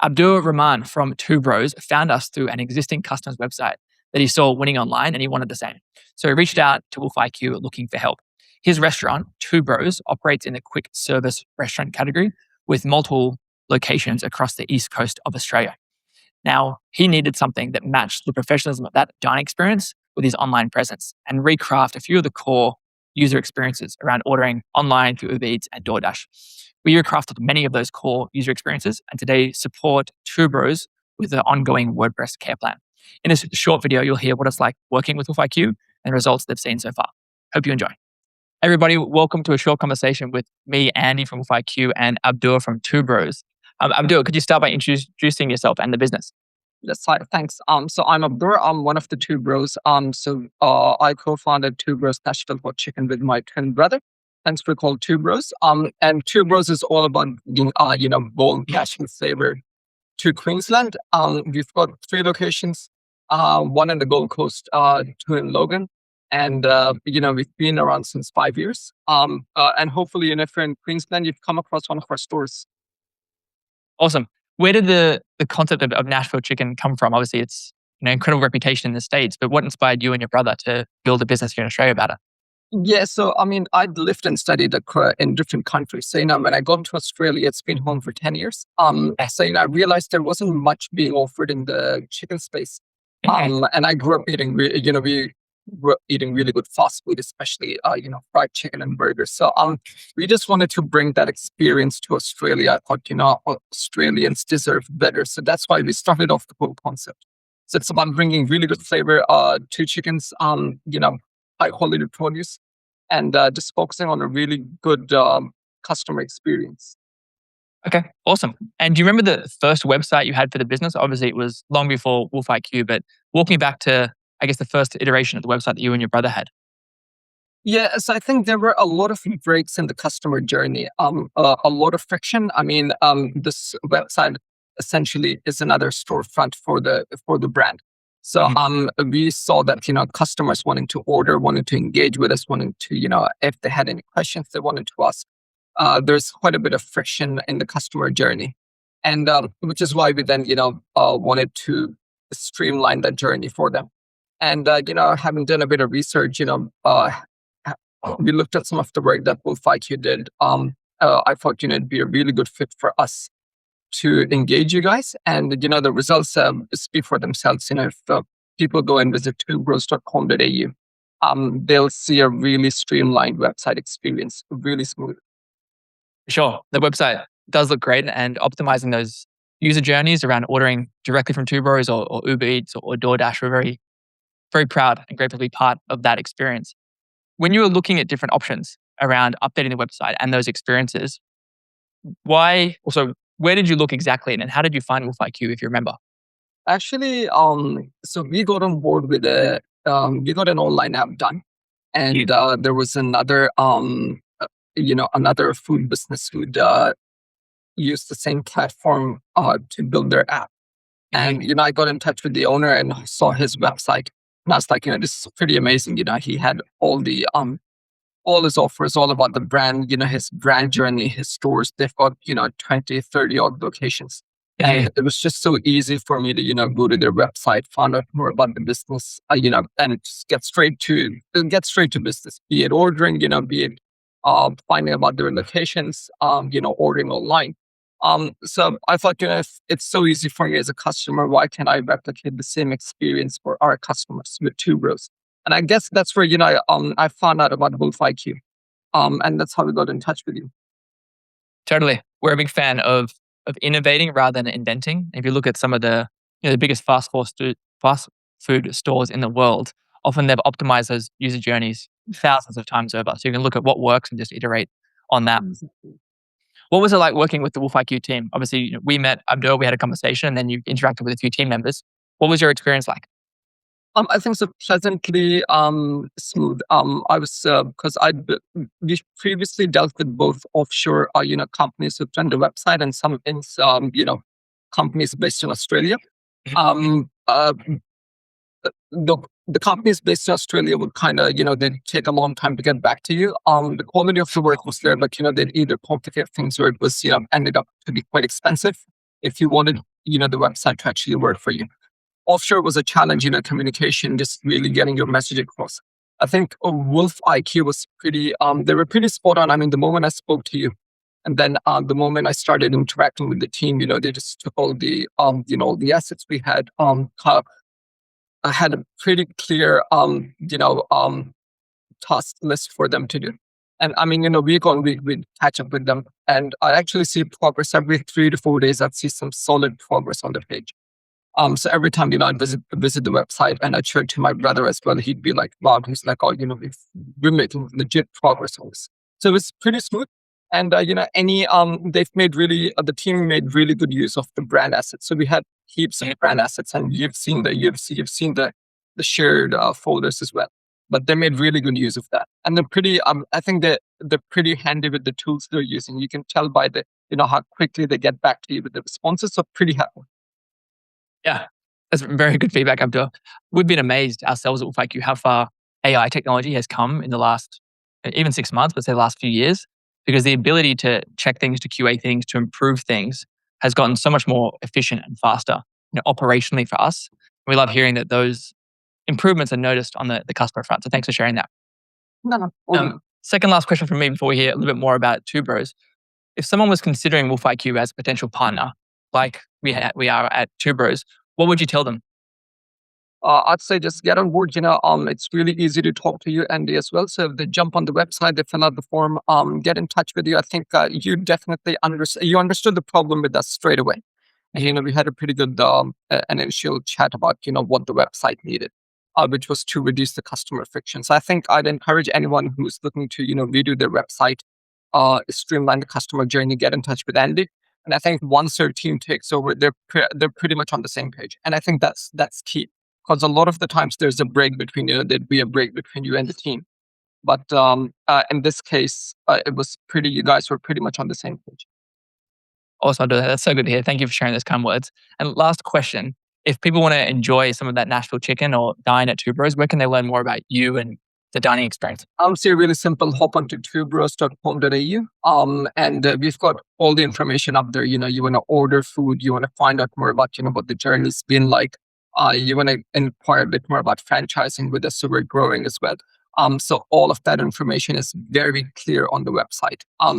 Abdur Rehman from Two Bros found us through an existing customer's website that he saw winning online and he wanted the same. So he reached out to Wolf IQ looking for help. His restaurant, Two Bros, operates in the quick service restaurant category with multiple locations across the east coast of Australia. Now, he needed something that matched the professionalism of that dining experience with his online presence and recraft a few of the core user experiences around ordering online through Uber Eats and DoorDash. We recrafted many of those core user experiences and today support Two Bros with the ongoing WordPress care plan. In this short video, you'll hear what it's like working with WolfIQ and the results they've seen so far. Hope you enjoy. Everybody, welcome to a short conversation with me, Andy from WolfIQ, and Abdur from Two Bros. Abdur, could you start by introducing yourself and the business? Yes, hi, thanks. So I'm Abdur. I'm one of the Two Bros. I co-founded Two Bros Nashville Hot Chicken with my twin brother. Hence we're called Two Bros. And Two Bros is all about bold Nashville flavor to Queensland. We've got 3 locations, one in the Gold Coast, 2 in Logan. And, we've been around since 5 years. And hopefully, if you're in Queensland, you've come across one of our stores. Awesome. Where did the concept of Nashville chicken come from? Obviously, it's an incredible reputation in the States, but what inspired you and your brother to build a business here in Australia about it? Yeah, so I'd lived and studied in different countries. So, when I got to Australia, it's been home for 10 years. I realized there wasn't much being offered in the chicken space. And I grew up eating, we were eating really good fast food, especially, fried chicken and burgers. So, we just wanted to bring that experience to Australia. I thought, Australians deserve better. So that's why we started off the whole concept. So it's about bringing really good flavor to chickens, high quality produce, and just focusing on a really good customer experience. Okay, awesome. And do you remember the first website you had for the business? Obviously, it was long before WolfIQ, but walk me back to, I guess, the first iteration of the website that you and your brother had. Yeah, so I think there were a lot of breaks in the customer journey, a lot of friction. This website essentially is another storefront for the brand. So we saw that customers wanting to order, wanting to engage with us, wanting to if they had any questions they wanted to ask. There's quite a bit of friction in the customer journey, and which is why we then wanted to streamline that journey for them. And having done a bit of research, we looked at some of the work that WolfIQ did. I thought it'd be a really good fit for us to engage you guys, and the results speak for themselves. If people go and visit twobros.com.au, they'll see a really streamlined website experience, really smooth. Sure, the website does look great, and optimizing those user journeys around ordering directly from Two Bros or Uber Eats or DoorDash, we're very, very proud and grateful to be part of that experience. When you were looking at different options around updating the website and those experiences, where did you look exactly, and how did you find WolfIQ, if you remember? Actually, so we got on board with we got an online app done, and there was another food business who'd use the same platform to build their app. And I got in touch with the owner and saw his website, and I was like, this is pretty amazing. He had all his offers, all about the brand, his brand journey, his stores. They've got 20, 30 odd locations. And it was just so easy for me to go to their website, find out more about the business, and just get straight to business, be it ordering, be it finding about their locations, ordering online. So I thought, if it's so easy for me as a customer, why can't I replicate the same experience for our customers with Two Bros? And I guess that's where I found out about WolfIQ, and that's how we got in touch with you. Totally, we're a big fan of innovating rather than inventing. If you look at some of the the biggest fast food stores in the world, often they've optimized those user journeys thousands of times over. So you can look at what works and just iterate on that. What was it like working with the WolfIQ team? Obviously, we met Abdur, we had a conversation, and then you interacted with a few team members. What was your experience like? I think so pleasantly smooth. I was because we previously dealt with both offshore companies who've run the website and some companies based in Australia. The companies based in Australia would kind of they'd take a long time to get back to you. The quality of the work was there, but they'd either complicate things or it was ended up to be quite expensive if you wanted the website to actually work for you. Offshore was a challenge, communication, just really getting your message across. I think Wolf IQ was pretty, they were pretty spot on. I mean, the moment I spoke to you, and then the moment I started interacting with the team, they just took all the, the assets we had. I had a pretty clear, task list for them to do. And I mean, week on week, we'd catch up with them. And I actually see progress every 3 to 4 days. I'd see some solid progress on the page. So every time, I'd visit the website and I'd show it to my brother as well. He'd be like, wow, he's like, oh, we're making legit progress on this. So it's pretty smooth. And, they've made the team made really good use of the brand assets. So we had heaps of brand assets and you've seen the shared folders as well. But they made really good use of that. And they're pretty, I think they're pretty handy with the tools they're using. You can tell by how quickly they get back to you with the responses. So pretty happy. Yeah, that's very good feedback, Abdur. We've been amazed ourselves at WolfIQ how far AI technology has come in the last, even 6 months, but say the last few years, because the ability to check things, to QA things, to improve things has gotten so much more efficient and faster, operationally for us. We love hearing that those improvements are noticed on the customer front. So thanks for sharing that. No. Second last question from me before we hear a little bit more about Two Bros. If someone was considering WolfIQ as a potential partner, like we are at Two Bros, what would you tell them? I'd say just get on board. It's really easy to talk to you, Andy, as well. So if they jump on the website, they fill out the form, get in touch with you. I think you definitely understood the problem with us straight away. And, we had a pretty good an initial chat about, what the website needed, which was to reduce the customer friction. So I think I'd encourage anyone who's looking to, redo their website, streamline the customer journey, get in touch with Andy. And I think once their team takes over, they're pretty much on the same page. And I think that's key. Because a lot of the times there's a break between, there'd be a break between you and the team. But in this case, you guys were pretty much on the same page. Also, Abdur, that's so good to hear. Thank you for sharing those kind words. And last question, if people want to enjoy some of that Nashville chicken or dine at Two Bros, where can they learn more about you and the dining experience? So really simple, hop onto twobros.com.au. And we've got all the information up there. You want to order food, you want to find out more about, what the journey's been like. You want to inquire a bit more about franchising with us, so we're growing as well. So all of that information is very clear on the website. A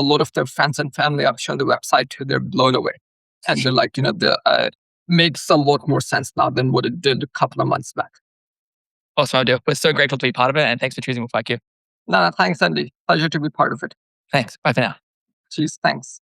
lot of their friends and family I've shown the website to, they're blown away. And they're like, makes a lot more sense now than what it did a couple of months back. Awesome, Abdur. We're so grateful to be part of it, and thanks for choosing WolfIQ. No, thanks, Andy. Pleasure to be part of it. Thanks. Bye for now. Cheers. Thanks.